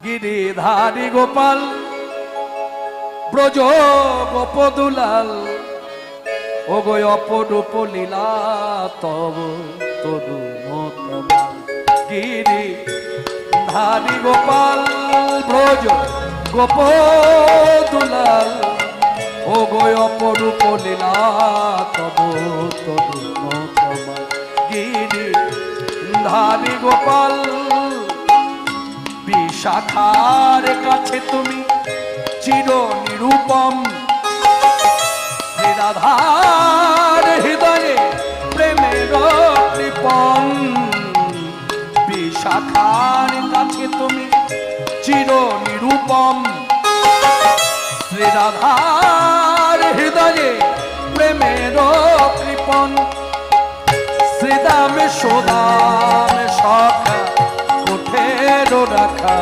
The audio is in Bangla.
গিরিধারী গোপাল ব্রজ গোপদুলাল ও গো অপরূপ লীলা তব তরু মতমাল গিরিধারী গোপাল ব্রজ গোপদুলাল ও গো অপরূপ লীলা তব তরু মতমাল গিরিধারী গোপাল বিশাখার কাছে তুমি চির নিরূপম শ্রীরাধার হৃদয়ে প্রেমের কৃপণ বিশাখার কাছে তুমি চির নিরূপম শ্রীরাধার হৃদয়ে প্রেমের কৃপণ শ্রীদামে সোদামে সখা কোঠের রাখা